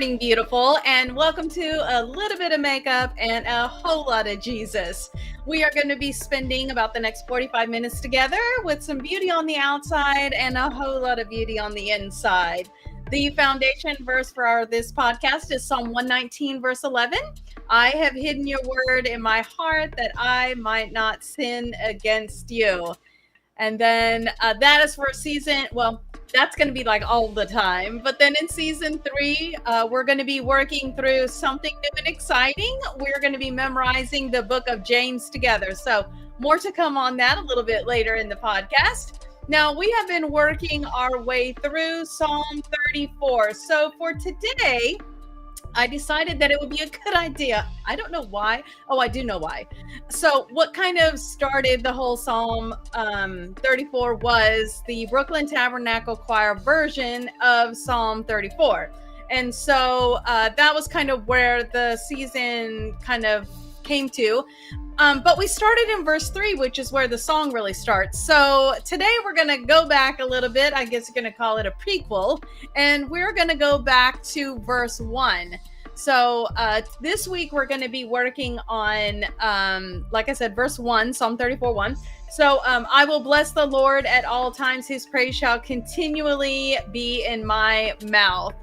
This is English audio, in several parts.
morning, beautiful, and welcome to a little bit of makeup and a whole lot of Jesus. We are going to be spending about the next 45 minutes together with some beauty on the outside and a whole lot of beauty on the inside. The foundation verse for this podcast is Psalm 119, verse 11. I have hidden your word in my heart that I might not sin against you. And then that is for season, well, that's going to be like all the time. But then in season 3, we're going to be working through something new and exciting. We're going to be memorizing the book of James together. So more to come on that a little bit later in the podcast. Now, we have been working our way through Psalm 34. So for today, I decided that it would be a good idea. I don't know why. Oh, I do know why. So what kind of started the whole Psalm 34 was the Brooklyn Tabernacle Choir version of Psalm 34. And so that was kind of where the season kind of came to. But we started in verse 3, which is where the song really starts. So today we're going to go back a little bit. I guess you're going to call it a prequel. And we're going to go back to verse 1. So this week we're going to be working on, like I said, verse 1, Psalm 34, 1. So I will bless the Lord at all times. His praise shall continually be in my mouth.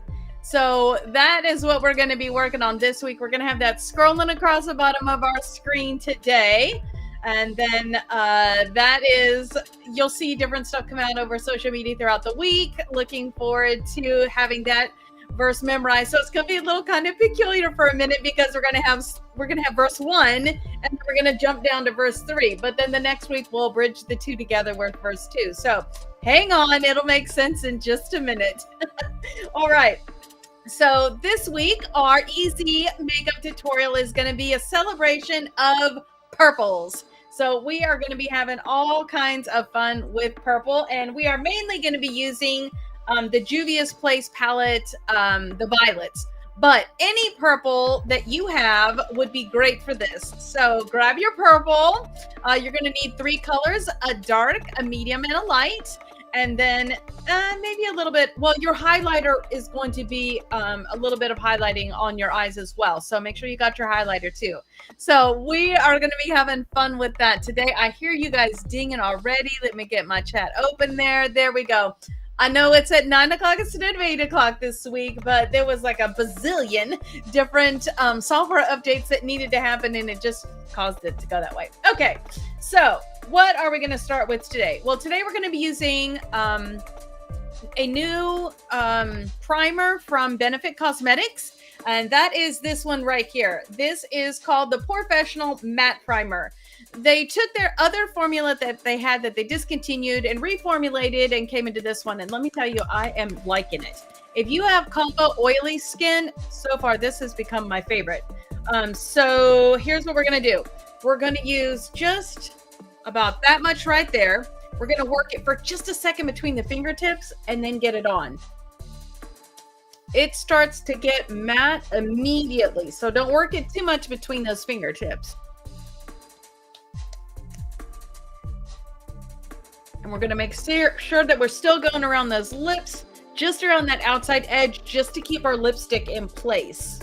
So that is what we're going to be working on this week. We're going to have that scrolling across the bottom of our screen today. And then that is, you'll see different stuff come out over social media throughout the week. Looking forward to having that verse memorized. So it's going to be a little kind of peculiar for a minute because we're going to have verse 1 and we're going to jump down to verse 3. But then the next week we'll bridge the two together with verse 2. So hang on, it'll make sense in just a minute. All right. So this week, our easy makeup tutorial is going to be a celebration of purples. So we are going to be having all kinds of fun with purple, and we are mainly going to be using the Juvia's Place palette, the violets. But any purple that you have would be great for this. So grab your purple. You're going to need 3 colors, a dark, a medium, and a light. And then maybe a little bit, well, your highlighter is going to be a little bit of highlighting on your eyes as well. So make sure you got your highlighter too. So we are going to be having fun with that today. I hear you guys dinging already. Let me get my chat open there. There we go. I know it's at 9 o'clock instead of 8 o'clock this week, but there was like a bazillion different software updates that needed to happen, and it just caused it to go that way. Okay, so what are we going to start with today? Well, today we're going to be using a new primer from Benefit Cosmetics, and that is this one right here. This is called the Professional Matte Primer. They took their other formula that they had that they discontinued and reformulated and came into this one. And let me tell you, I am liking it. If you have combo oily skin, so far this has become my favorite. So here's what we're going to do. We're going to use just about that much right there. We're going to work it for just a second between the fingertips and then get it on. It starts to get matte immediately. So don't work it too much between those fingertips. And we're going to make sure that we're still going around those lips, just around that outside edge, just to keep our lipstick in place.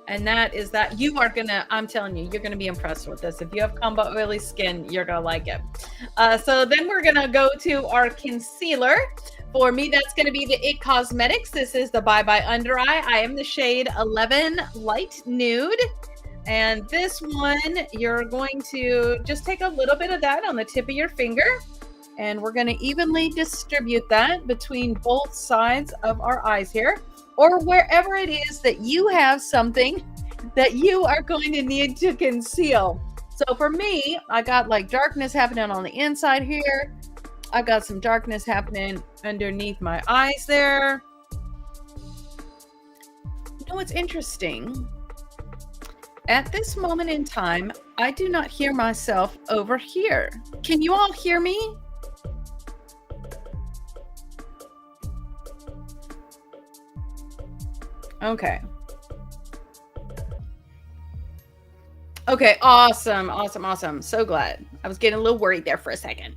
And that is that. You are going to, I'm telling you, you're going to be impressed with this. If you have combo oily skin, you're going to like it. So then we're going to go to our concealer. For me, that's going to be the IT Cosmetics. This is the Bye Bye Under Eye. I am the shade 11 Light Nude. And this one, you're going to just take a little bit of that on the tip of your finger. And we're going to evenly distribute that between both sides of our eyes here. Or wherever it is that you have something that you are going to need to conceal. So for me, I got like darkness happening on the inside here. I've got some darkness happening underneath my eyes there. You know what's interesting? At this moment in time, I do not hear myself over here. Can you all hear me? Okay. Okay, awesome. So glad. I was getting a little worried there for a second.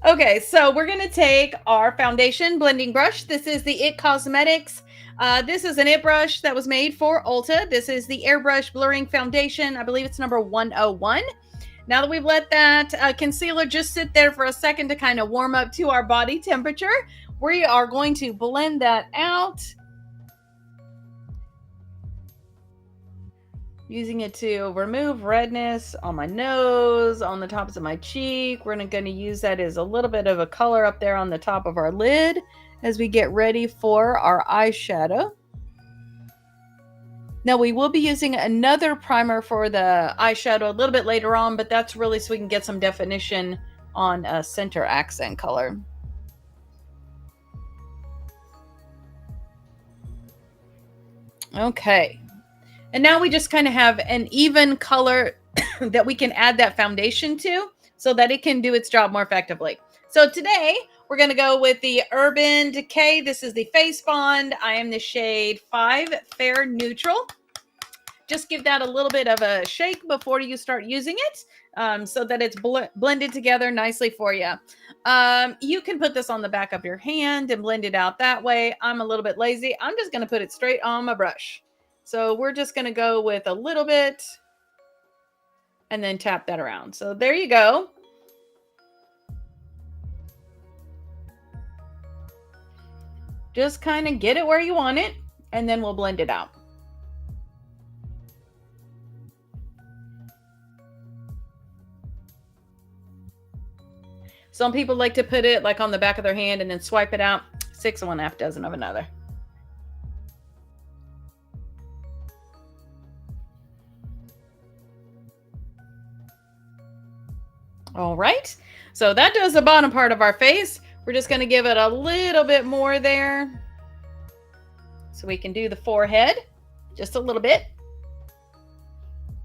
Okay, so we're going to take our foundation blending brush. This is the It Cosmetics. This is an It brush that was made for Ulta. This is the Airbrush Blurring Foundation. I believe it's number 101. Now that we've let that concealer just sit there for a second to kind of warm up to our body temperature, we are going to blend that out. Using it to remove redness on my nose, on the tops of my cheek. We're going to use that as a little bit of a color up there on the top of our lid as we get ready for our eyeshadow. Now we will be using another primer for the eyeshadow a little bit later on, but that's really so we can get some definition on a center accent color. Okay. And now we just kind of have an even color that we can add that foundation to so that it can do its job more effectively. So today we're going to go with the Urban Decay. This is the Face Bond. I am the shade 5 Fair Neutral. Just give that a little bit of a shake before you start using it so that it's blended together nicely for you. You can put this on the back of your hand and blend it out that way. I'm a little bit lazy. I'm just going to put it straight on my brush. So we're just going to go with a little bit and then tap that around. So there you go. Just kind of get it where you want it, and then we'll blend it out. Some people like to put it like on the back of their hand and then swipe it out. 6 of one, half dozen of another. All right, so that does the bottom part of our face. We're just going to give it a little bit more there so we can do the forehead just a little bit.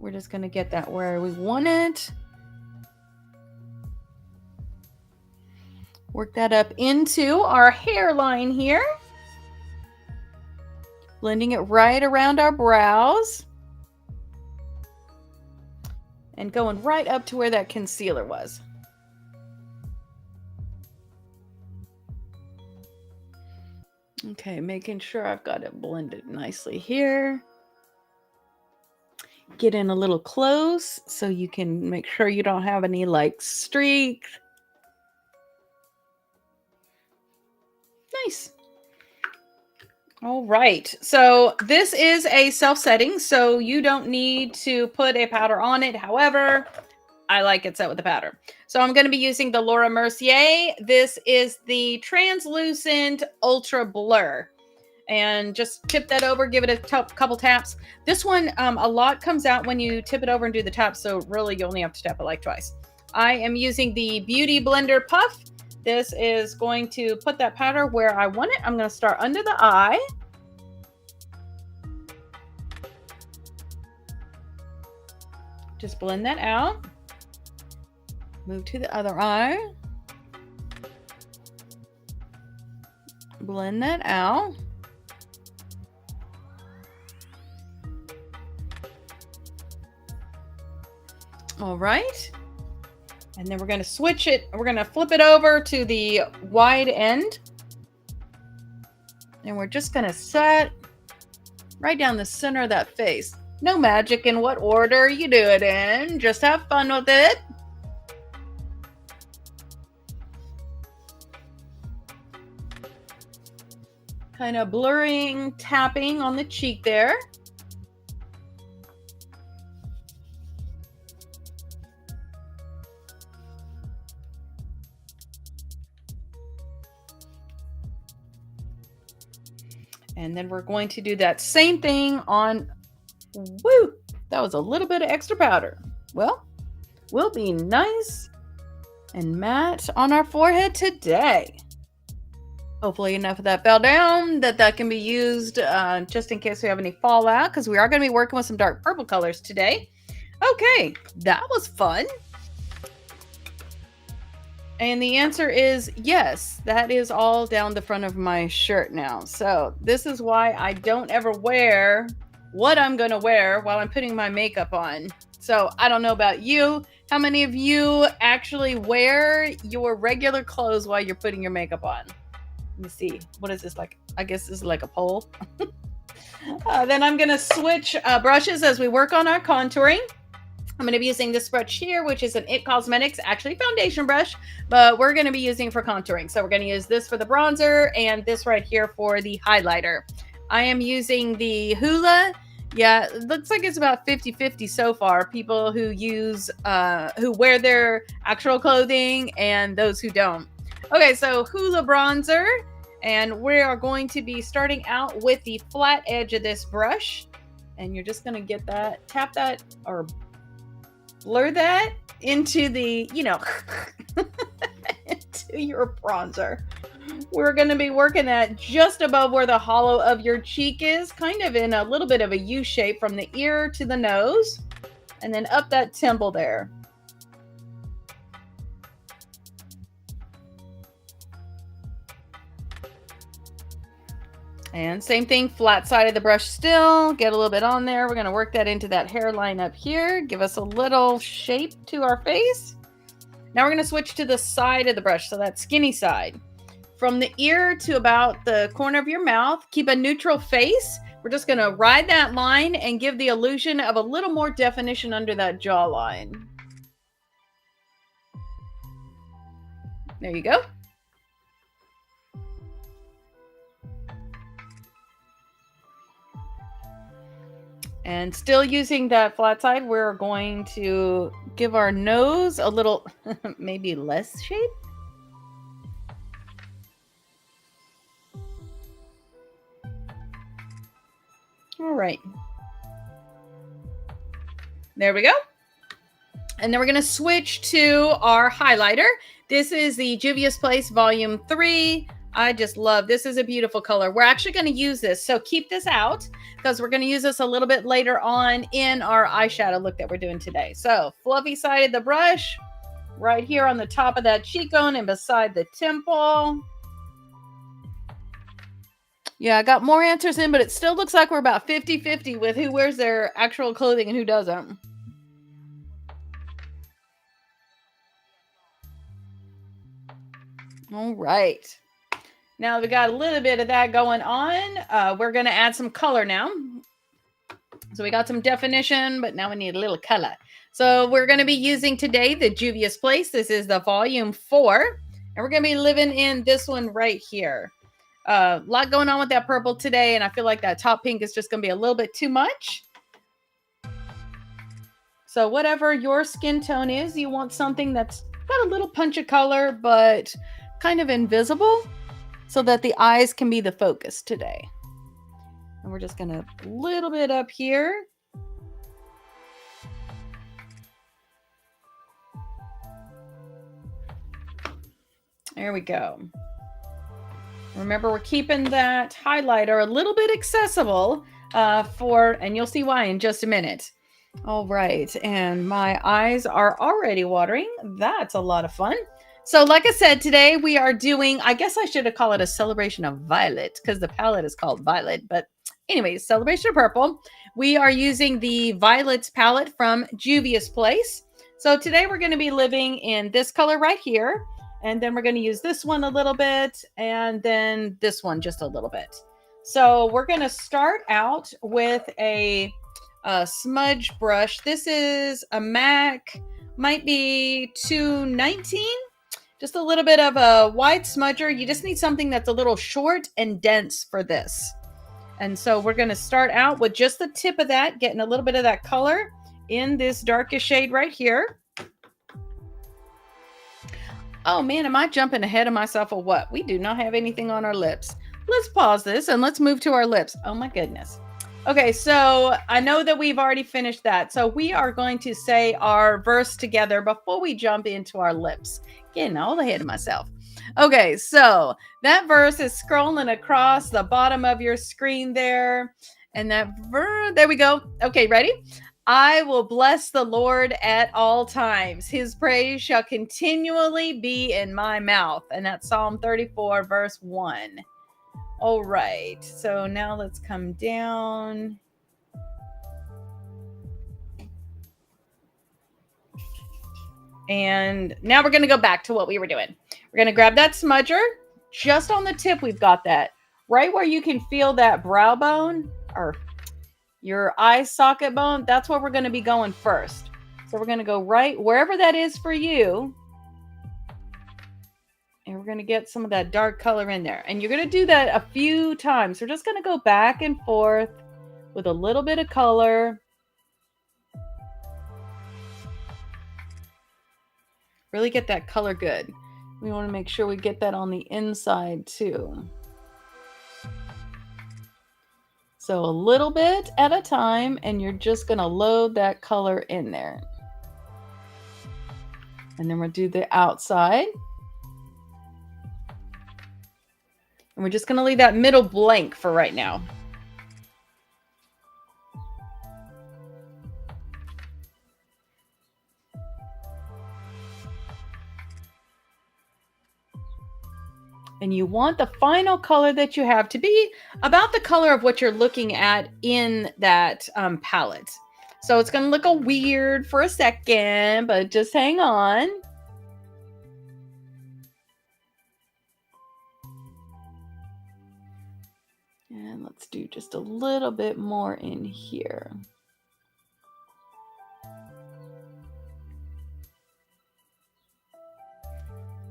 We're just going to get that where we want it. Work that up into our hairline here. Blending it right around our brows. And going right up to where that concealer was. Okay, making sure I've got it blended nicely here. Get in a little close so you can make sure you don't have any like streaks. Nice. All right, so this is a self-setting, so you don't need to put a powder on it. However, I like it set with the powder. So I'm going to be using the Laura Mercier. This is the Translucent Ultra Blur. And just tip that over, give it a couple taps. This one, a lot comes out when you tip it over and do the tap, so really you only have to tap it like twice. I am using the Beauty Blender Puff. This is going to put that powder where I want it. I'm going to start under the eye. Just blend that out. Move to the other eye. Blend that out. All right. And then we're going to switch it. We're going to flip it over to the wide end. And we're just going to set right down the center of that face. No magic in what order you do it in. Just have fun with it. Kind of blurring, tapping on the cheek there. And then we're going to do that same thing on, woo, that was a little bit of extra powder. Well, we'll be nice and matte on our forehead today. Hopefully enough of that fell down that can be used just in case we have any fallout, because we are going to be working with some dark purple colors today. Okay, that was fun. And the answer is yes, that is all down the front of my shirt now. So this is why I don't ever wear what I'm going to wear while I'm putting my makeup on. So I don't know about you. How many of you actually wear your regular clothes while you're putting your makeup on? Let me see. What is this like? I guess this is like a pole. Then I'm going to switch brushes as we work on our contouring. I'm going to be using this brush here, which is an It Cosmetics, actually foundation brush, but we're going to be using for contouring. So we're going to use this for the bronzer and this right here for the highlighter. I am using the Hoola. Yeah, it looks like it's about 50-50 so far. People who use, who wear their actual clothing and those who don't. Okay, so Hoola bronzer. And we are going to be starting out with the flat edge of this brush. And you're just going to get that, tap that, or blur that into the, into your bronzer. We're going to be working that just above where the hollow of your cheek is, kind of in a little bit of a U shape from the ear to the nose, and then up that temple there. And same thing, flat side of the brush still, get a little bit on there. We're going to work that into that hairline up here, give us a little shape to our face. Now we're going to switch to the side of the brush, so that skinny side. From the ear to about the corner of your mouth, keep a neutral face. We're just going to ride that line and give the illusion of a little more definition under that jawline. There you go. And still using that flat side, we're going to give our nose a little, maybe less shape. All right. There we go. And then we're going to switch to our highlighter. This is the Juvia's Place Volume 3. I just love this. Is a beautiful color. We're actually going to use this. So keep this out because we're going to use this a little bit later on in our eyeshadow look that we're doing today. So fluffy side of the brush right here on the top of that cheekbone and beside the temple. Yeah, I got more answers in, but it still looks like we're about 50-50 with who wears their actual clothing and who doesn't. All right. Now we got a little bit of that going on. We're going to add some color now. So we got some definition, but now we need a little color. So we're going to be using today the Juvia's Place. This is the Volume 4. And we're going to be living in this one right here. A lot going on with that purple today. And I feel like that top pink is just going to be a little bit too much. So whatever your skin tone is, you want something that's got a little punch of color, but kind of invisible, so that the eyes can be the focus today. And we're just going to a little bit up here. There we go. Remember, we're keeping that highlighter a little bit accessible and you'll see why in just a minute. All right. And my eyes are already watering. That's a lot of fun. So like I said, today we are doing, I guess I should have called it a celebration of violet because the palette is called violet. But anyways, celebration of purple. We are using the Violets palette from Juvia's Place. So today we're going to be living in this color right here. And then we're going to use this one a little bit. And then this one just a little bit. So we're going to start out with a smudge brush. This is a MAC, might be 219. Just a little bit of a wide smudger. You just need something that's a little short and dense for this. And so we're going to start out with just the tip of that, getting a little bit of that color in this darkest shade right here. Oh man, am I jumping ahead of myself or what? We do not have anything on our lips. Let's pause this and let's move to our lips. Oh my goodness. Okay, so I know that we've already finished that. So we are going to say our verse together before we jump into our lips. Getting all ahead of myself. Okay, so that verse is scrolling across the bottom of your screen there. And that there we go. Okay, ready? I will bless the Lord at all times. His praise shall continually be in my mouth. And that's Psalm 34, verse 1. All right, so now let's come down. And now we're going to go back to what we were doing. We're going to grab that smudger. Just on the tip, we've got that. Right where you can feel that brow bone or your eye socket bone, that's where we're going to be going first. So we're going to go right wherever that is for you. And we're going to get some of that dark color in there. And you're going to do that a few times. We're just going to go back and forth with a little bit of color. Really get that color good. We want to make sure we get that on the inside too. So a little bit at a time, and you're just going to load that color in there. And then we'll do the outside. And we're just going to leave that middle blank for right now. And you want the final color that you have to be about the color of what you're looking at in that palette. So it's going to look a weird for a second, but just hang on. And let's do just a little bit more in here.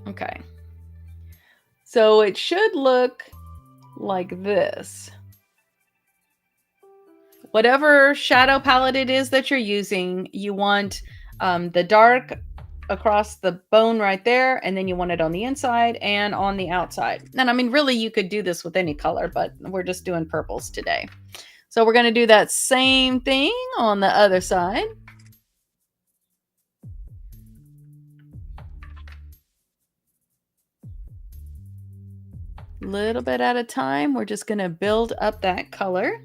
Okay. So it should look like this. Whatever shadow palette it is that you're using, you want the dark across the bone right there, and then you want it on the inside and on the outside. And I mean, really, you could do this with any color, but we're just doing purples today. So we're going to do that same thing on the other side. Little bit at a time, we're just going to build up that color.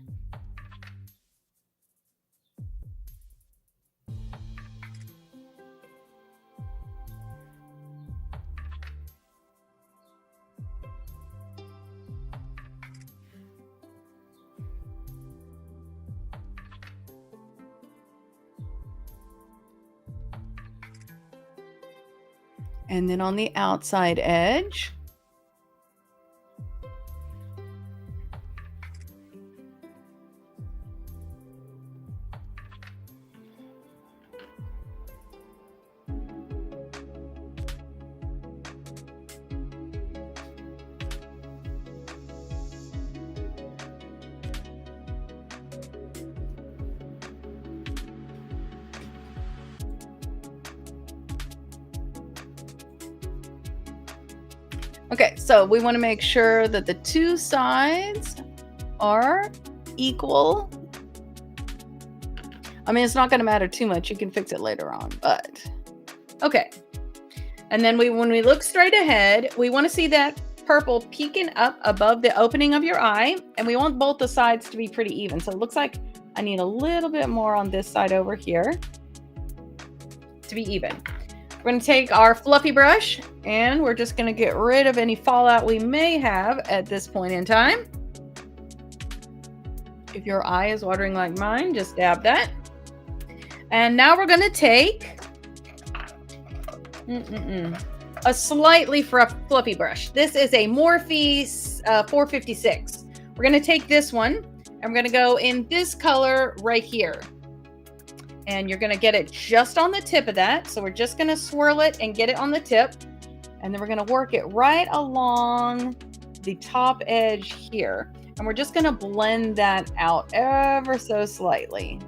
And then on the outside edge. Okay, so we want to make sure that the two sides are equal. I mean, it's not going to matter too much. You can fix it later on, but okay. And then when we look straight ahead, we want to see that purple peeking up above the opening of your eye, and we want both the sides to be pretty even. So it looks like I need a little bit more on this side over here to be even. We're going to take our fluffy brush and we're just going to get rid of any fallout we may have at this point in time. If your eye is watering like mine, just dab that. And now we're going to take a slightly fluffy brush. This is a Morphe 456. We're going to take this one and we're going to go in this color right here. And you're going to get it just on the tip of that. So we're just going to swirl it and get it on the tip. And then we're going to work it right along the top edge here. And we're just going to blend that out ever so slightly.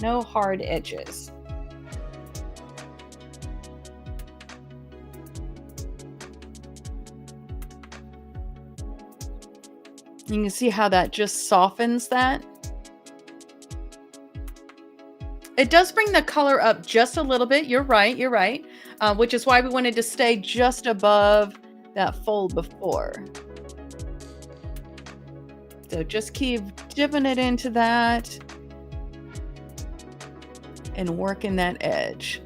No hard edges. You can see how that just softens that. It does bring the color up just a little bit. You're right. Which is why we wanted to stay just above that fold before. So just keep dipping it into that and working that edge.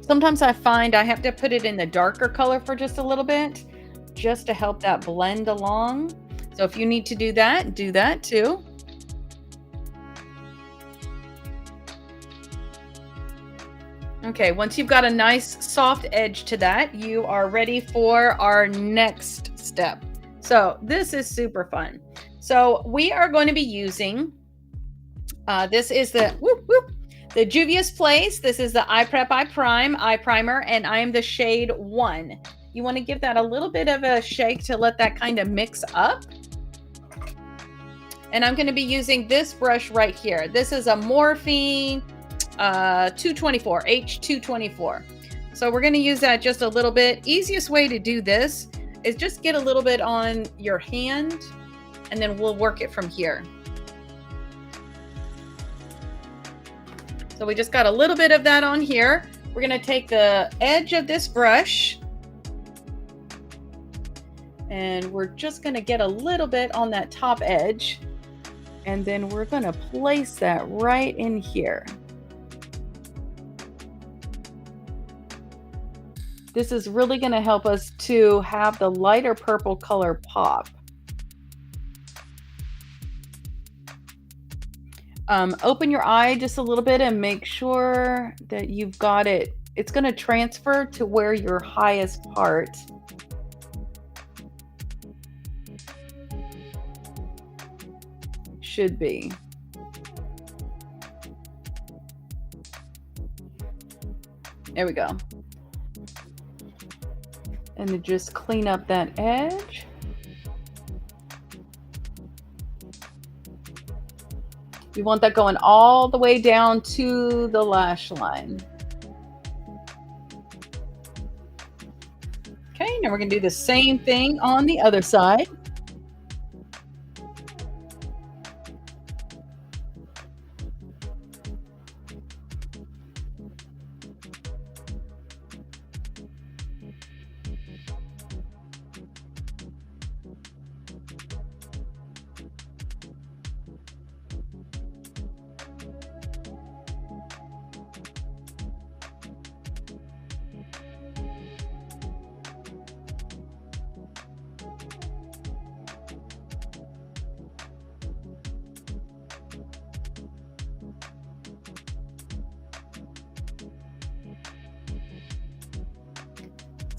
Sometimes I find I have to put it in the darker color for just a little bit just to help that blend along. So if you need to do that too. Okay, once you've got a nice soft edge to that, you are ready for our next step. So this is super fun. So we are going to be using, this is the the Juvia's Place. This is the Eye Prep Eye Prime eye primer, and I am the shade 1. You want to give that a little bit of a shake to let that kind of mix up. And I'm going to be using this brush right here. This is a Morphe 224, H224. So we're going to use that just a little bit. Easiest way to do this is just get a little bit on your hand, and then we'll work it from here. So we just got a little bit of that on here. We're going to take the edge of this brush, and we're just going to get a little bit on that top edge, and then we're going to place that right in here. This is really going to help us to have the lighter purple color pop. Open your eye just a little bit and make sure that you've got it. It's going to transfer to where your highest part should be. There we go. And to just clean up that edge. You want that going all the way down to the lash line. Okay, now we're going to do the same thing on the other side.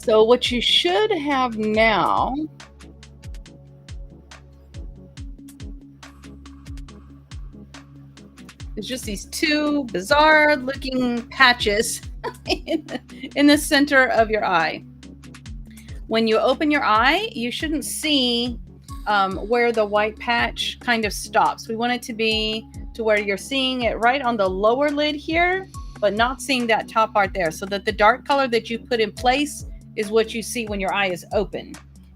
So what you should have now is just these two bizarre looking patches in the center of your eye. When you open your eye, you shouldn't see where the white patch kind of stops. We want it to be to where you're seeing it right on the lower lid here, but not seeing that top part there, so that the dark color that you put in place is what you see when your eye is open.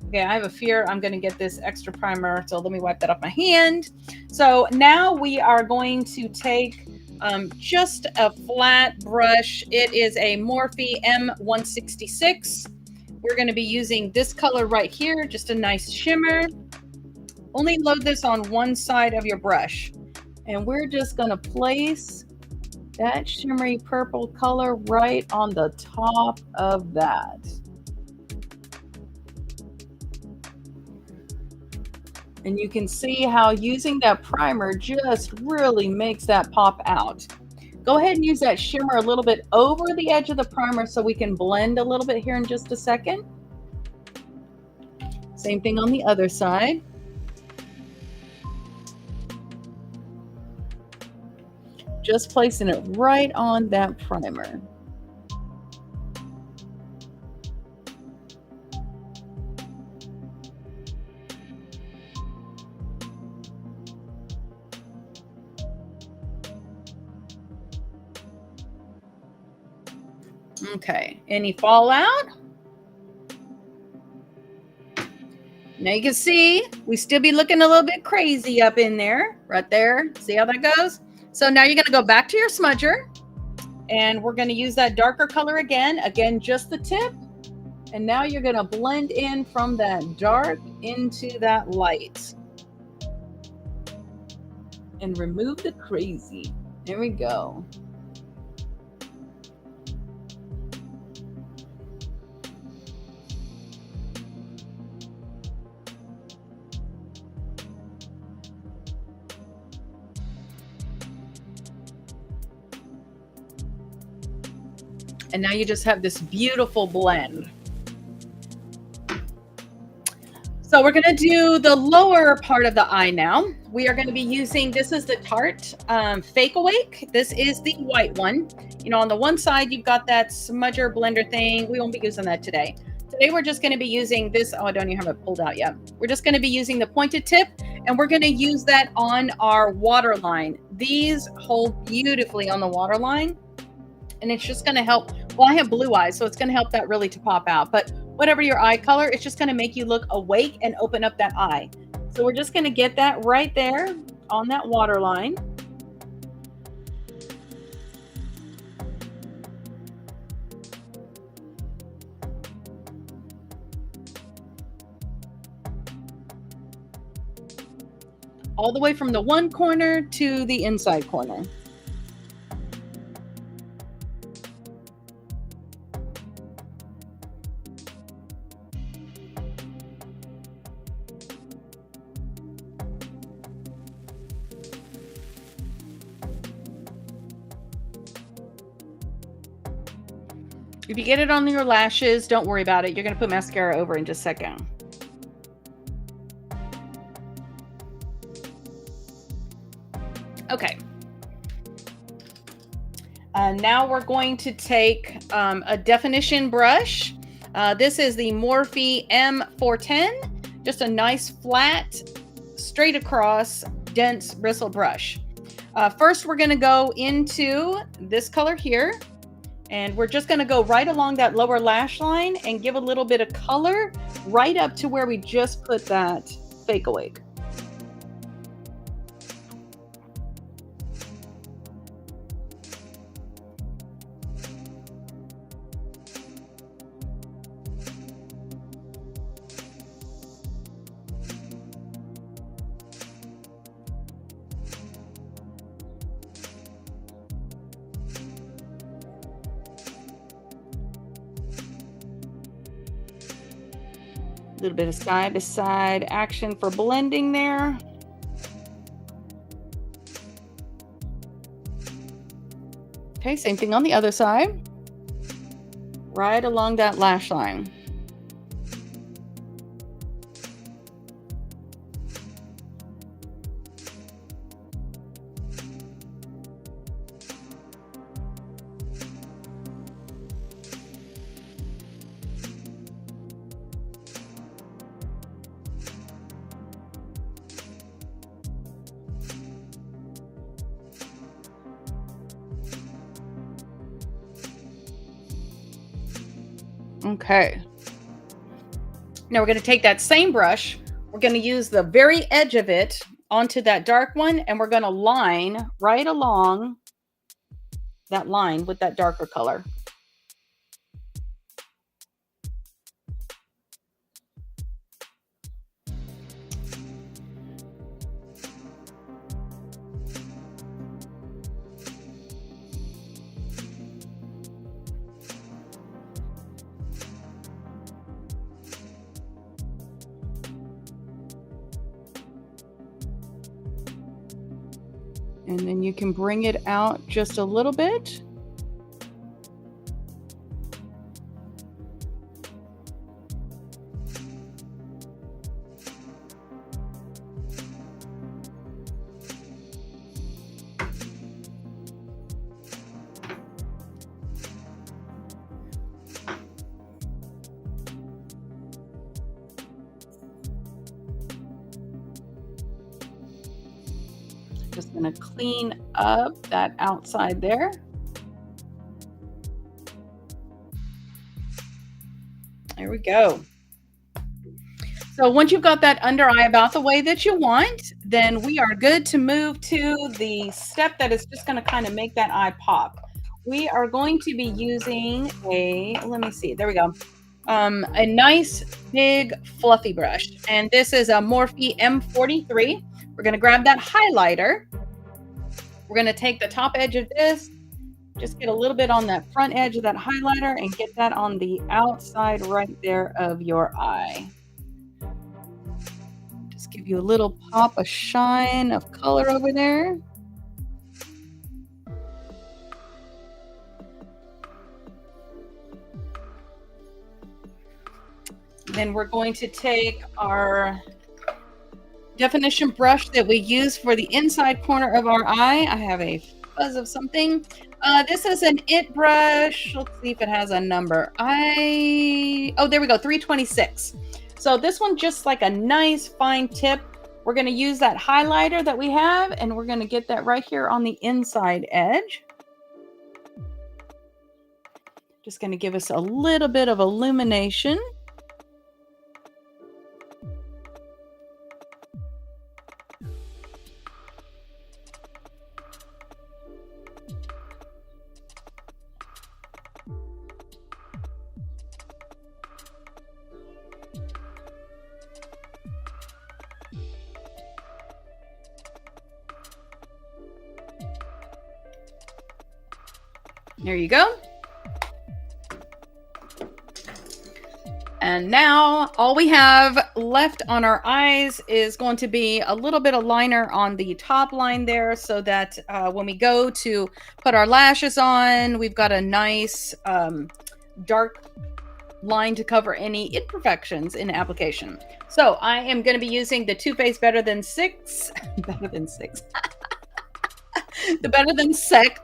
Okay, I have a fear I'm going to get this extra primer, so let me wipe that off my hand. So now we are going to take just a flat brush. It is a Morphe M166. We're going to be using this color right here, just a nice shimmer. Only load this on one side of your brush. And we're just going to place that shimmery purple color right on the top of that. And you can see how using that primer just really makes that pop out. Go ahead and use that shimmer a little bit over the edge of the primer so we can blend a little bit here in just a second. Same thing on the other side. Just placing it right on that primer. Okay, any fallout? Now you can see we still be looking a little bit crazy up in there, right there. See how that goes? So now you're going to go back to your smudger, and we're going to use that darker color again, just the tip. And now you're going to blend in from that dark into that light. And remove the crazy. There we go. And now you just have this beautiful blend. So we're going to do the lower part of the eye now. We are going to be using, this is the Tarte Fake Awake. This is the white one. You know, on the one side, you've got that smudger blender thing. We won't be using that today. Today, we're just going to be using this. Oh, I don't even have it pulled out yet. We're just going to be using the pointed tip, and we're going to use that on our waterline. These hold beautifully on the waterline, and it's just going to help. Well, I have blue eyes, so it's going to help that really to pop out. But whatever your eye color, it's just going to make you look awake and open up that eye. So we're just going to get that right there on that waterline. All the way from the one corner to the inside corner. If you get it on your lashes, don't worry about it. You're going to put mascara over in just a second. Okay. Now we're going to take a definition brush. This is the Morphe M410. Just a nice flat, straight across, dense bristle brush. First, we're going to go into this color here. And we're just going to go right along that lower lash line and give a little bit of color right up to where we just put that Fake Awake. A little bit of side to side action for blending there. Okay, same thing on the other side. Right along that lash line. Okay. Now we're going to take that same brush. We're going to use the very edge of it onto that dark one, and we're going to line right along that line with that darker color. And then you can bring it out just a little bit. Just going to clean up that outside there. There we go. So once you've got that under eye about the way that you want, then we are good to move to the step that is just going to kind of make that eye pop. We are going to be using let me see, there we go. A nice big fluffy brush. And this is a Morphe M43. We're going to grab that highlighter. We're going to take the top edge of this, just get a little bit on that front edge of that highlighter and get that on the outside right there of your eye. Just give you a little pop of shine of color over there. Then we're going to take our definition brush that we use for the inside corner of our eye. I have a fuzz of something. This is an it brush. Let's see if it has a number. Oh, there we go, 326. So this one, just like a nice fine tip. We're going to use that highlighter that we have, and we're going to get that right here on the inside edge. Just going to give us a little bit of illumination. There you go. And now all we have left on our eyes is going to be a little bit of liner on the top line there, so that when we go to put our lashes on, we've got a nice dark line to cover any imperfections in application. So I am going to be using the Too Faced Better Than Six. Better Than Six. The Better Than Sex.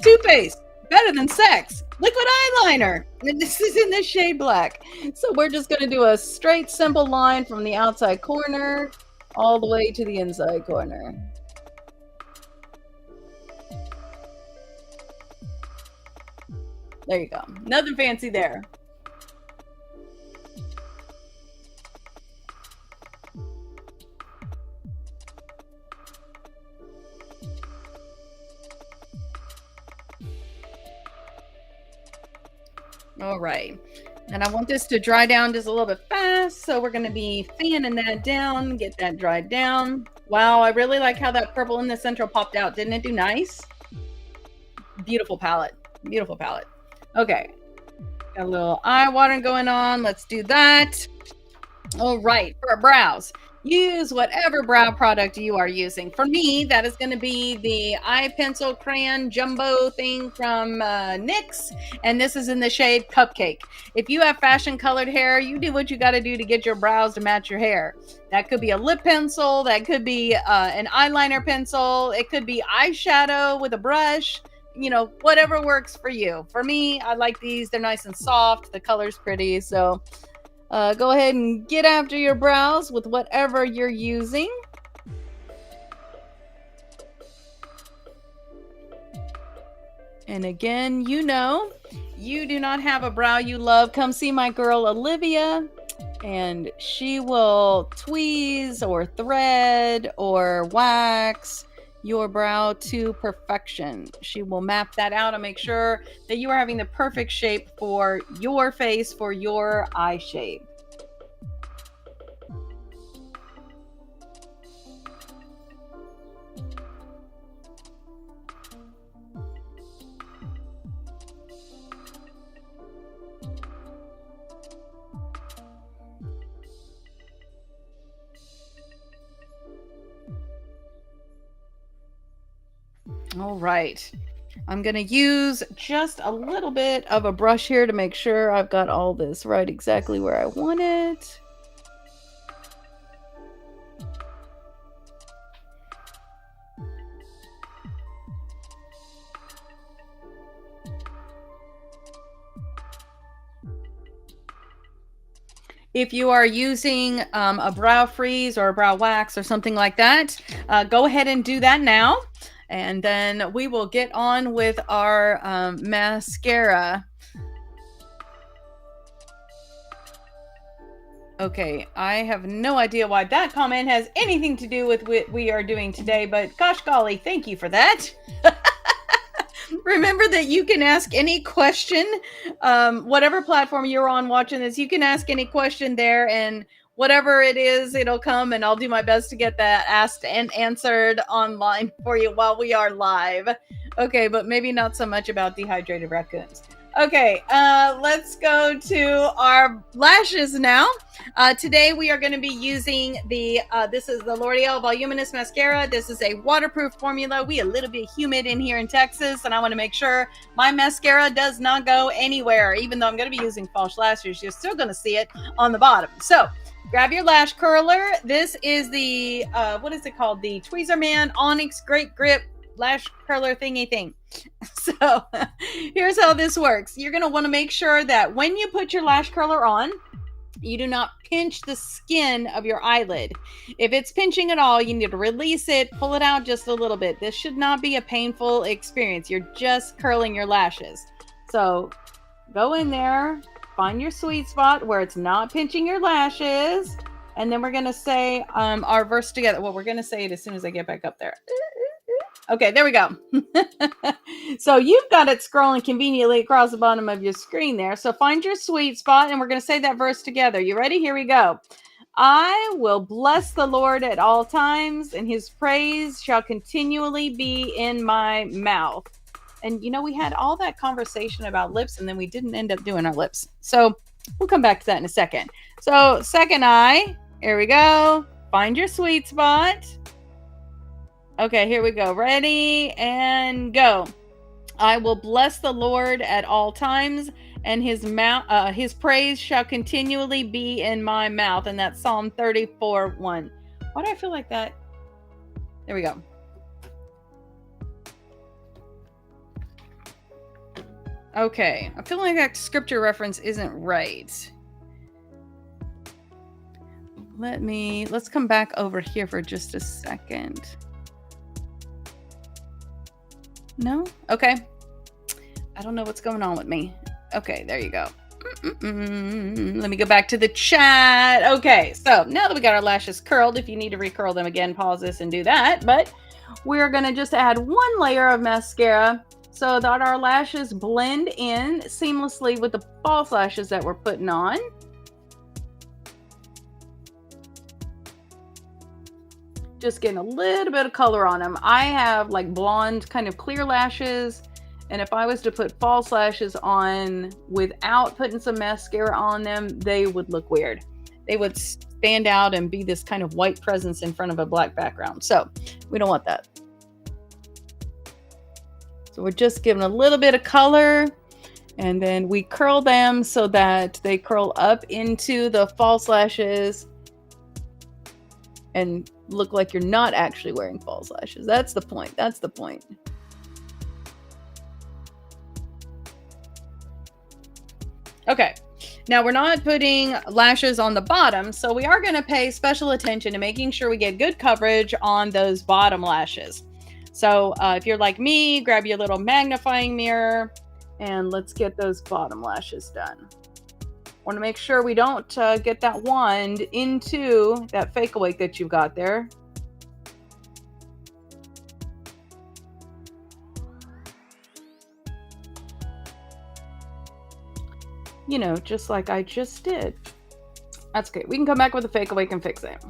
Too Faced Better Than Sex liquid eyeliner. And this is in the shade black. So we're just going to do a straight, simple line from the outside corner all the way to the inside corner. There you go. Nothing fancy there. All right. And I want this to dry down just a little bit fast. So we're going to be fanning that down, get that dried down. Wow, I really like how that purple in the central popped out. Didn't it do nice? Beautiful palette. Beautiful palette. Okay. Got a little eye watering going on. Let's do that. All right. For our brows, use whatever brow product you are using. For me, that is going to be the eye pencil crayon jumbo thing from NYX, and this is in the shade Cupcake. If you have fashion colored hair, you do what you got to do to get your brows to match your hair. That could be a lip pencil, that could be an eyeliner pencil, it could be eyeshadow with a brush, you know, whatever works for you. For me, I like these. They're nice and soft, the color's pretty, so go ahead and get after your brows with whatever you're using. And again, you know, you do not have a brow you love, come see my girl Olivia, and she will tweeze or thread or wax your brow to perfection. She will map that out and make sure that you are having the perfect shape for your face, for your eye shape. All right. I'm going to use just a little bit of a brush here to make sure I've got all this right exactly where I want it. If you are using a brow freeze or a brow wax or something like that, go ahead and do that now. And then we will get on with our mascara. Okay, I have no idea why that comment has anything to do with what we are doing today, but gosh golly, thank you for that. Remember that you can ask any question, whatever platform you're on watching this, you can ask any question there, and whatever it is, it'll come, and I'll do my best to get that asked and answered online for you while we are live. Okay, but maybe not so much about dehydrated raccoons. Okay, let's go to our lashes now. Today we are going to be using this is the L'Oreal Voluminous Mascara. This is a waterproof formula. We a little bit humid in here in Texas, and I want to make sure my mascara does not go anywhere. Even though I'm going to be using false lashes, you're still going to see it on the bottom. So grab your lash curler. This is the, what is it called? The Tweezerman Onyx Great Grip Lash Curler Thingy thing. So here's how this works. You're going to want to make sure that when you put your lash curler on, you do not pinch the skin of your eyelid. If it's pinching at all, you need to release it, pull it out just a little bit. This should not be a painful experience. You're just curling your lashes. So go in there, find your sweet spot where it's not pinching your lashes. And then we're going to say our verse together. Well, we're going to say it as soon as I get back up there. Okay, there we go. So you've got it scrolling conveniently across the bottom of your screen there. So find your sweet spot, and we're going to say that verse together. You ready? Here we go. I will bless the Lord at all times, and his praise shall continually be in my mouth. And, you know, we had all that conversation about lips, and then we didn't end up doing our lips. So we'll come back to that in a second. So second eye, here we go. Find your sweet spot. Okay, here we go. Ready and go. I will bless the Lord at all times, and his praise shall continually be in my mouth. And that's Psalm 34:1. Why do I feel like that? There we go. Okay, I feel like that scripture reference isn't right. Let's come back over here for just a second. No? Okay. I don't know what's going on with me. Okay, there you go. Let me go back to the chat. Okay, so now that we got our lashes curled, if you need to recurl them again, pause this and do that. But we're going to just add one layer of mascara so that our lashes blend in seamlessly with the false lashes that we're putting on. Just getting a little bit of color on them. I have like blonde kind of clear lashes, and if I was to put false lashes on without putting some mascara on them, they would look weird. They would stand out and be this kind of white presence in front of a black background. So we don't want that. So we're just giving a little bit of color, and then we curl them so that they curl up into the false lashes and look like you're not actually wearing false lashes. That's the point. That's the point. Okay. Now we're not putting lashes on the bottom, so we are going to pay special attention to making sure we get good coverage on those bottom lashes. So if you're like me, grab your little magnifying mirror and let's get those bottom lashes done. Want to make sure we don't get that wand into that fake awake that you've got there. You know, just like I just did. That's okay. We can come back with a fake awake and fix it.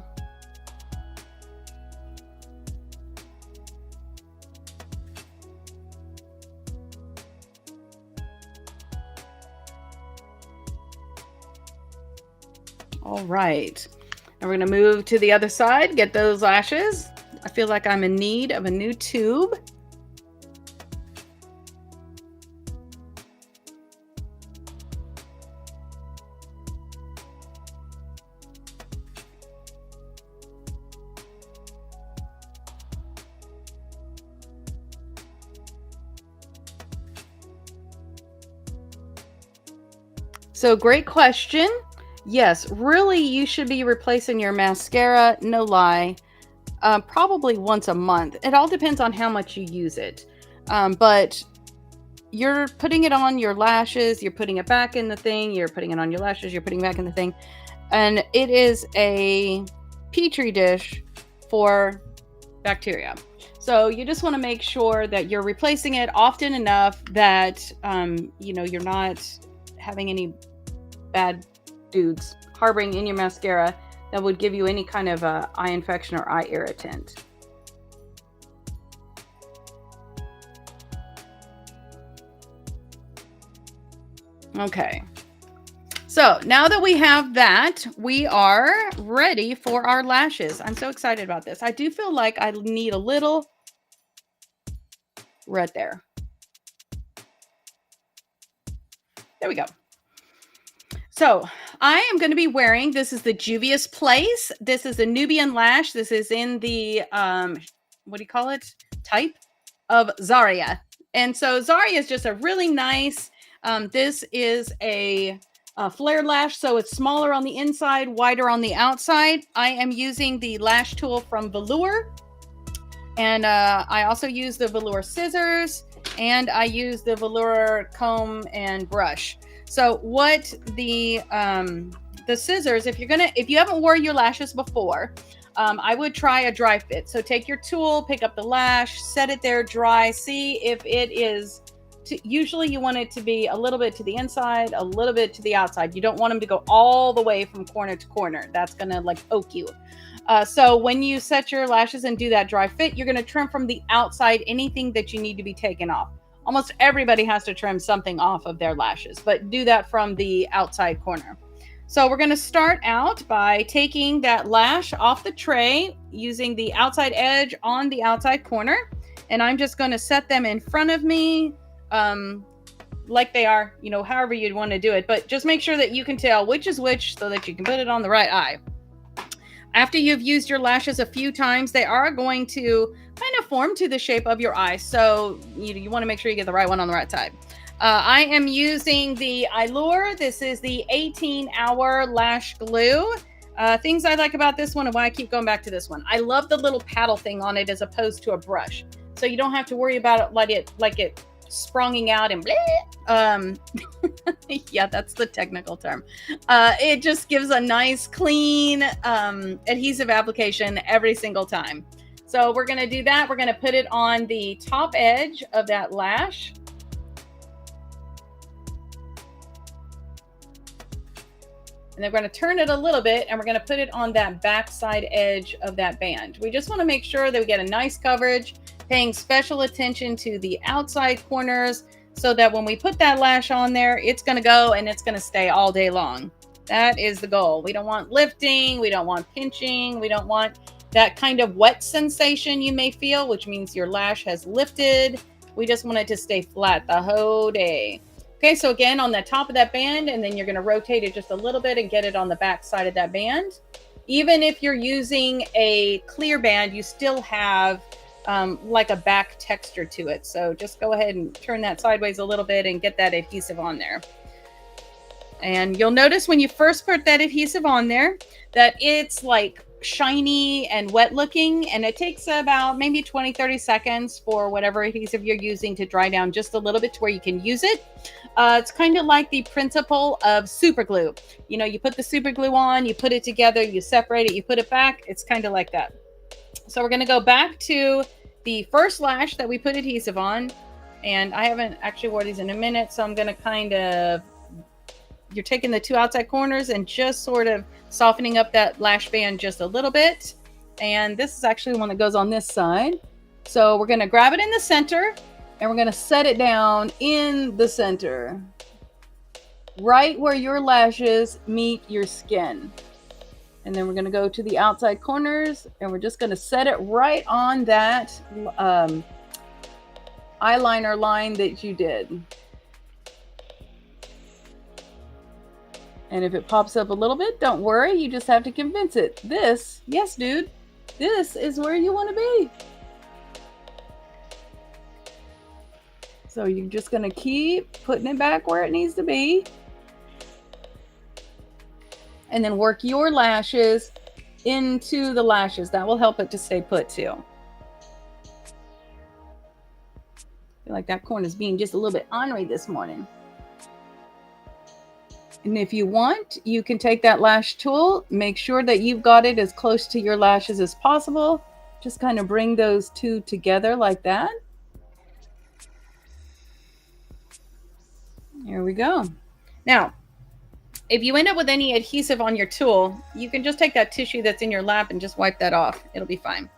All right. And we're going to move to the other side, get those lashes. I feel like I'm in need of a new tube. So great question. Yes, really, you should be replacing your mascara, no lie, probably once a month. It all depends on how much you use it. But you're putting it on your lashes, you're putting it back in the thing, you're putting it on your lashes, you're putting it back in the thing. And it is a petri dish for bacteria. So you just want to make sure that you're replacing it often enough that, you're not having any bad dudes harboring in your mascara that would give you any kind of eye infection or eye irritant. Okay. So now that we have that, we are ready for our lashes. I'm so excited about this. I do feel like I need a little right there. There we go. So I am going to be wearing, this is the Juvia's Place. This is a Nubian lash. This is in the, what do you call it? Type of Zaria. And so Zaria is just a really nice, this is a flare lash. So it's smaller on the inside, wider on the outside. I am using the lash tool from Velour. And I also use the Velour scissors, and I use the Velour comb and brush. So what the scissors, if you haven't worn your lashes before, I would try a dry fit. So take your tool, pick up the lash, set it there dry, see if it is, usually you want it to be a little bit to the inside, a little bit to the outside. You don't want them to go all the way from corner to corner. That's going to like poke you. So when you set your lashes and do that dry fit, you're going to trim from the outside anything that you need to be taken off. Almost everybody has to trim something off of their lashes, but do that from the outside corner. So we're going to start out by taking that lash off the tray using the outside edge on the outside corner. And I'm just going to set them in front of me like they are, however you'd want to do it. But just make sure that you can tell which is which so that you can put it on the right eye. After you've used your lashes a few times, they are going to kind of form to the shape of your eye. So you want to make sure you get the right one on the right side. I am using the Allure. This is the 18-hour lash glue. Things I like about this one and why I keep going back to this one. I love the little paddle thing on it as opposed to a brush. So you don't have to worry about it like it sprunging out and yeah, that's the technical term. It just gives a nice clean adhesive application every single time. So we're going to do that. We're going to put it on the top edge of that lash. And then we're going to turn it a little bit and we're going to put it on that back side edge of that band. We just want to make sure that we get a nice coverage, paying special attention to the outside corners so that when we put that lash on there, it's going to go and it's going to stay all day long. That is the goal. We don't want lifting. We don't want pinching. We don't want that kind of wet sensation you may feel, which means your lash has lifted. We just want it to stay flat the whole day. Okay, so again, on the top of that band, and then you're going to rotate it just a little bit and get it on the back side of that band. Even if you're using a clear band, you still have like a back texture to it. So just go ahead and turn that sideways a little bit and get that adhesive on there. And you'll notice when you first put that adhesive on there that it's like shiny and wet looking, and it takes about maybe 20-30 seconds for whatever adhesive you're using to dry down just a little bit to where you can use it. It's kind of like the principle of super glue. You put the super glue on, you put it together, you separate it, you put it back. It's kind of like that. So we're going to go back to the first lash that we put adhesive on, and I haven't actually worn these in a minute, so I'm going to kind of, you're taking the two outside corners and just sort of softening up that lash band just a little bit. And this is actually the one that goes on this side. So we're going to grab it in the center and we're going to set it down in the center, right where your lashes meet your skin. And then we're going to go to the outside corners and we're just going to set it right on that eyeliner line that you did. And if it pops up a little bit, don't worry. You just have to convince it. This, yes, dude, this is where you want to be. So you're just going to keep putting it back where it needs to be. And then work your lashes into the lashes. That will help it to stay put too. I feel like that corner is being just a little bit ornery this morning. And if you want, you can take that lash tool, make sure that you've got it as close to your lashes as possible. Just kind of bring those two together like that. There we go. Now, if you end up with any adhesive on your tool, you can just take that tissue that's in your lap and just wipe that off. It'll be fine.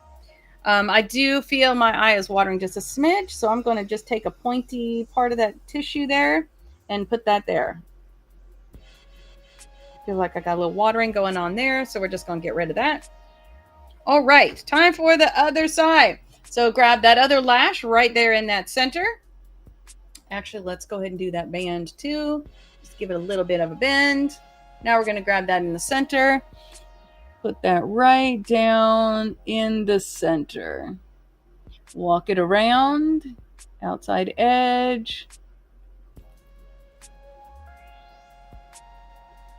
I do feel my eye is watering just a smidge, so I'm going to just take a pointy part of that tissue there and put that there. feel like I got a little watering going on there, so we're just going to get rid of that. All right, time for the other side. So grab that other lash right there in that center. Actually, let's go ahead and do that band too. Just give it a little bit of a bend. Now we're going to grab that in the center. Put that right down in the center. Walk it around, outside edge,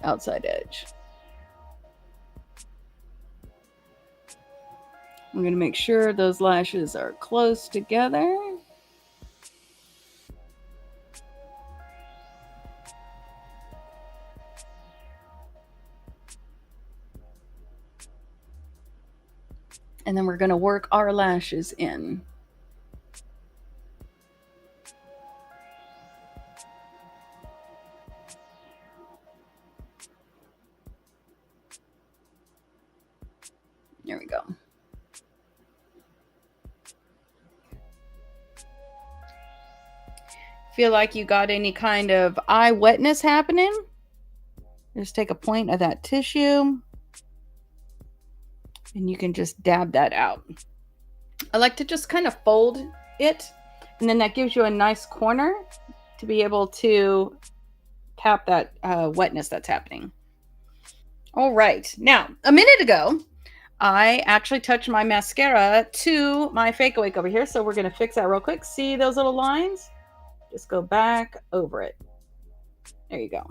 outside edge. I'm going to make sure those lashes are close together. And then we're going to work our lashes in. There we go. Feel like you got any kind of eye wetness happening? Just take a point of that tissue and you can just dab that out. I like to just kind of fold it, and then that gives you a nice corner to be able to tap that wetness that's happening. All right. Now, a minute ago, I actually touched my mascara to my Fake Awake over here, so we're going to fix that real quick. See those little lines? Just go back over it. There you go.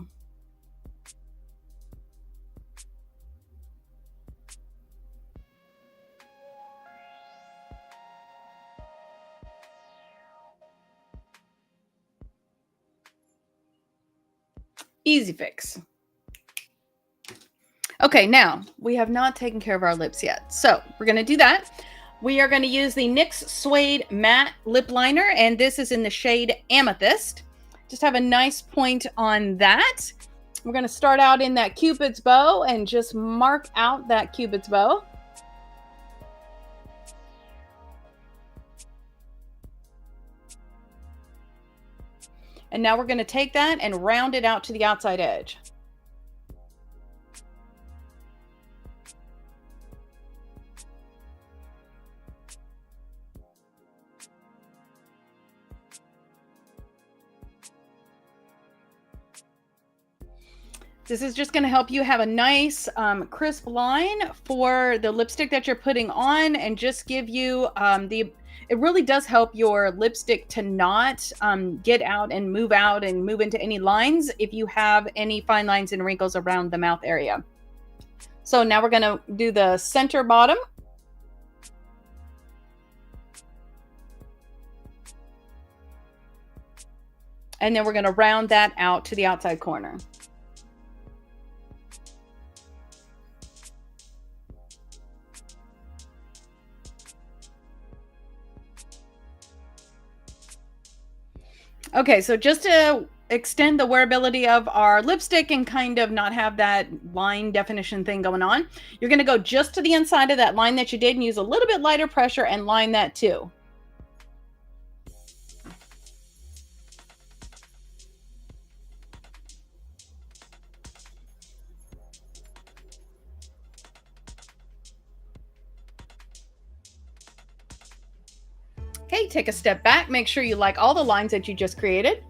Easy fix. Okay, now we have not taken care of our lips yet. So we're going to do that. We are going to use the NYX Suede Matte Lip Liner, and this is in the shade Amethyst. Just have a nice point on that. We're going to start out in that Cupid's bow and just mark out that Cupid's bow. And now we're going to take that and round it out to the outside edge. This is just going to help you have a nice crisp line for the lipstick that you're putting on, and just give you it really does help your lipstick to not get out and move into any lines if you have any fine lines and wrinkles around the mouth area. So now we're going to do the center bottom. And then we're going to round that out to the outside corner. Okay, so just to extend the wearability of our lipstick and kind of not have that line definition thing going on, you're going to go just to the inside of that line that you did and use a little bit lighter pressure and line that too. Okay, take a step back. Make sure you like all the lines that you just created.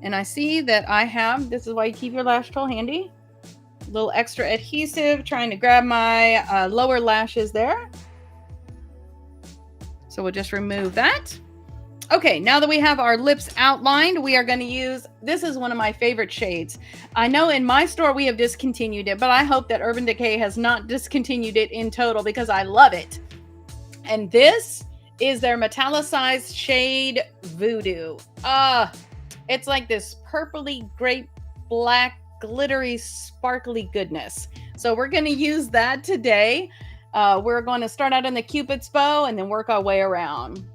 And I see that I have, this is why you keep your lash tool handy, a little extra adhesive, trying to grab my lower lashes there. So we'll just remove that. Okay, now that we have our lips outlined, we are going to use, this is one of my favorite shades. I know in my store we have discontinued it, but I hope that Urban Decay has not discontinued it in total because I love it. And this is their metallicized shade Voodoo. It's like this purpley grape black glittery sparkly goodness. So we're going to use that today. We're going to start out in the Cupid's bow and then work our way around.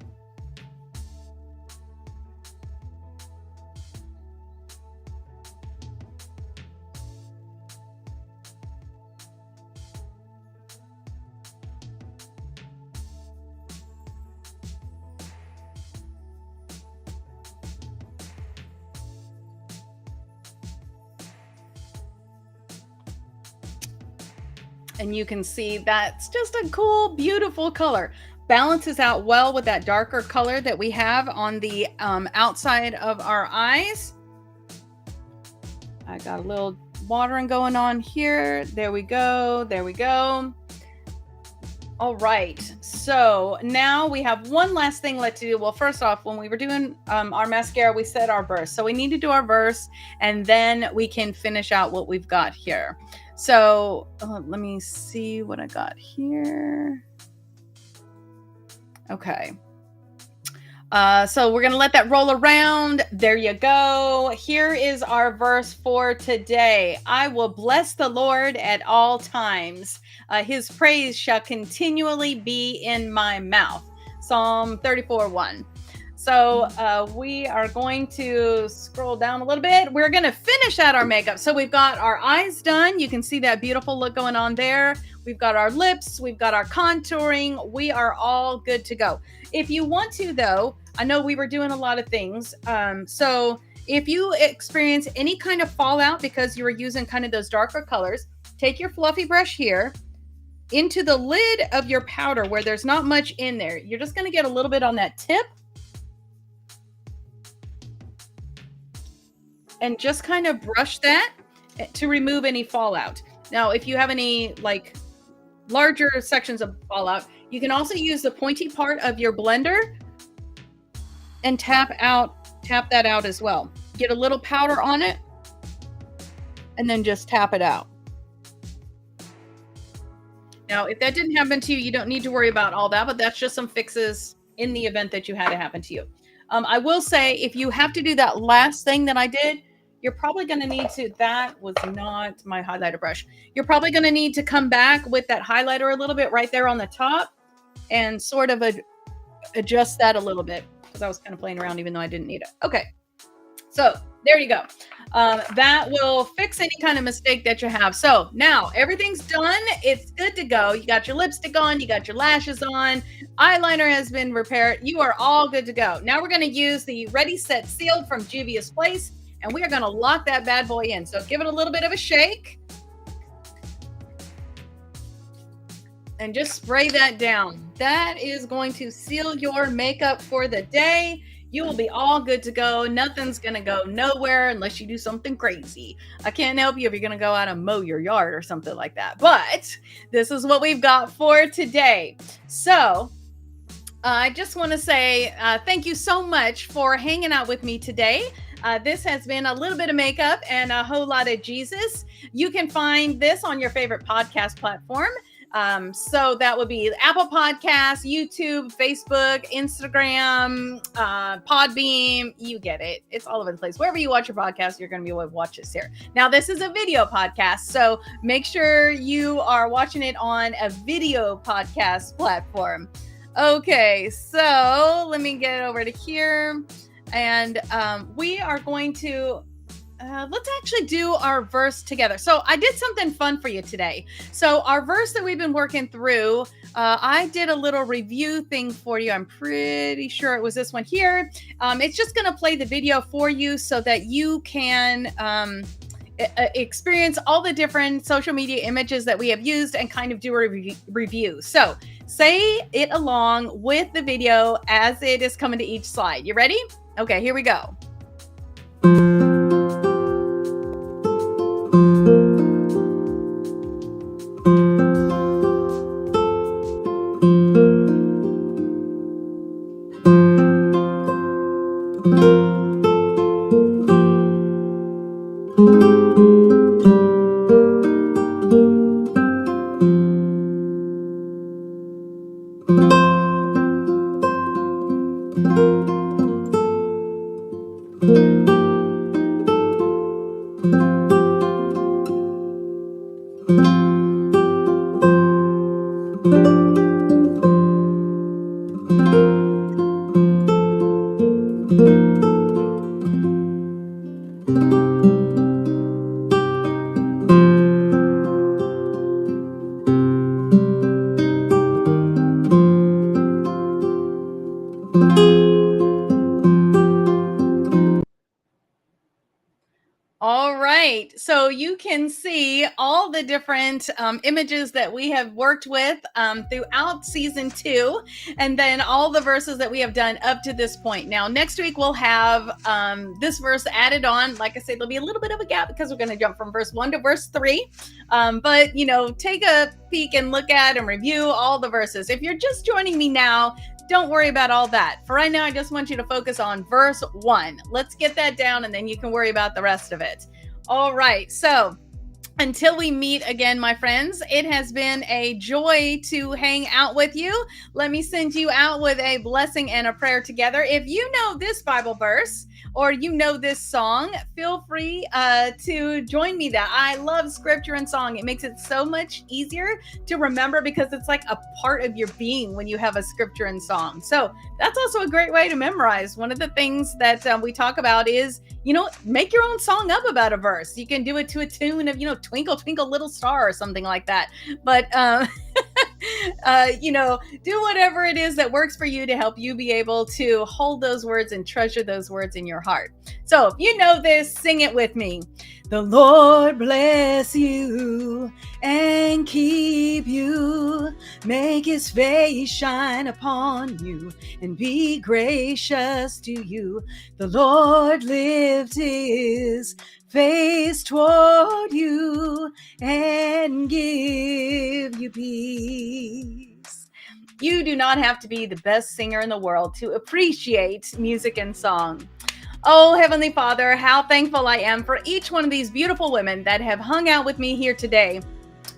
And you can see that's just a cool, beautiful color. Balances out well with that darker color that we have on the outside of our eyes. I got a little watering going on here. There we go. There we go. All right. So now we have one last thing left to do. Well, first off, when we were doing our mascara, we said our verse. So we need to do our verse and then we can finish out what we've got here. So let me see what I got here. Okay. So we're going to let that roll around. There you go. Here is our verse for today. I will bless the Lord at all times. His praise shall continually be in my mouth. Psalm 34:1. So we are going to scroll down a little bit. We're going to finish out our makeup. So we've got our eyes done. You can see that beautiful look going on there. We've got our lips. We've got our contouring. We are all good to go. If you want to, though, I know we were doing a lot of things. So if you experience any kind of fallout because you were using kind of those darker colors, take your fluffy brush here into the lid of your powder where there's not much in there. You're just going to get a little bit on that tip. And just kind of brush that to remove any fallout. Now, if you have any like larger sections of fallout, you can also use the pointy part of your blender and tap that out as well. Get a little powder on it and then just tap it out. Now, if that didn't happen to you, you don't need to worry about all that, but that's just some fixes in the event that you had it happen to you. I will say, if you have to do that last thing that I did, you're probably going to need to, that was not my highlighter brush. You're probably going to need to come back with that highlighter a little bit right there on the top and sort of adjust that a little bit because I was kind of playing around even though I didn't need it. Okay. So there you go. That will fix any kind of mistake that you have. So now everything's done. It's good to go. You got your lipstick on, you got your lashes on, eyeliner has been repaired. You are all good to go. Now we're going to use the Ready, Set, Sealed from Juvia's Place, and we are going to lock that bad boy in. So give it a little bit of a shake and just spray that down. That is going to seal your makeup for the day. You will be all good to go. Nothing's going to go nowhere unless you do something crazy. I can't help you if you're going to go out and mow your yard or something like that. But this is what we've got for today. So I just want to say thank you so much for hanging out with me today. This has been a little bit of makeup and a whole lot of Jesus. You can find this on your favorite podcast platform. So that would be Apple Podcasts, YouTube, Facebook, Instagram, Podbeam. You get it. It's all over the place. Wherever you watch your podcast, you're going to be able to watch this here. Now, this is a video podcast, so make sure you are watching it on a video podcast platform. Okay, so let me get over to here. And we are going to let's actually do our verse together. So I did something fun for you today. So our verse that we've been working through, I did a little review thing for you. I'm pretty sure it was this one here. It's just going to play the video for you so that you can experience all the different social media images that we have used and kind of do a review. So say it along with the video as it is coming to each slide. You ready? Okay, here we go. All right. So you can see all the different images that we have worked with throughout season 2, and then all the verses that we have done up to this point. Now, next week we'll have this verse added on. Like I said, there'll be a little bit of a gap because we're going to jump from verse 1 to verse 3. But, take a peek and look at and review all the verses. If you're just joining me now, don't worry about all that. For right now, I just want you to focus on verse 1. Let's get that down, and then you can worry about the rest of it. All right, so until we meet again, my friends, it has been a joy to hang out with you. Let me send you out with a blessing and a prayer together. If you know this Bible verse or you know this song, feel free to join me there. I love scripture and song. It makes it so much easier to remember because it's like a part of your being when you have a scripture and song. So that's also a great way to memorize. One of the things that we talk about is, make your own song up about a verse. You can do it to a tune of, Twinkle, Twinkle, Little Star or something like that. But, do whatever it is that works for you to help you be able to hold those words and treasure those words in your heart. So if you know this, sing it with me. The Lord bless you and keep you, make his face shine upon you and be gracious to you. The Lord lift his face toward you and give you peace. You do not have to be the best singer in the world to appreciate music and song. Oh, Heavenly Father, how thankful I am for each one of these beautiful women that have hung out with me here today.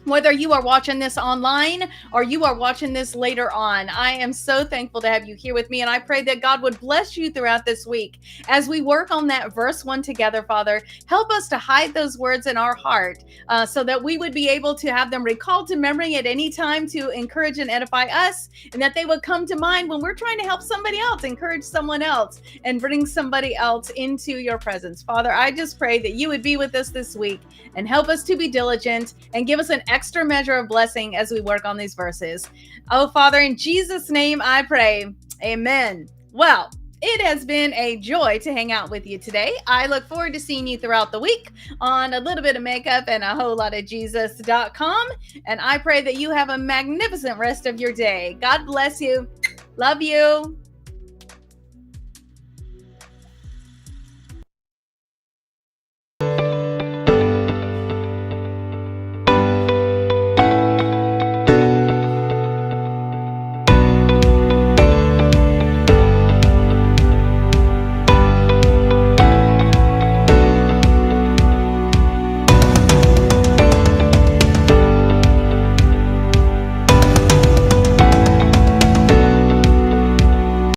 Whether you are watching this online or you are watching this later on, I am so thankful to have you here with me. And I pray that God would bless you throughout this week as we work on that verse 1 together, Father. Help us to hide those words in our heart so that we would be able to have them recalled to memory at any time to encourage and edify us, and that they would come to mind when we're trying to help somebody else, encourage someone else, and bring somebody else into your presence. Father, I just pray that you would be with us this week and help us to be diligent and give us an extra measure of blessing as we work on these verses. Oh, Father, in Jesus' name I pray. Amen. Well, it has been a joy to hang out with you today. I look forward to seeing you throughout the week on A Little Bit of Makeup and a whole lot of Jesus.com. And I pray that you have a magnificent rest of your day. God bless you. Love you.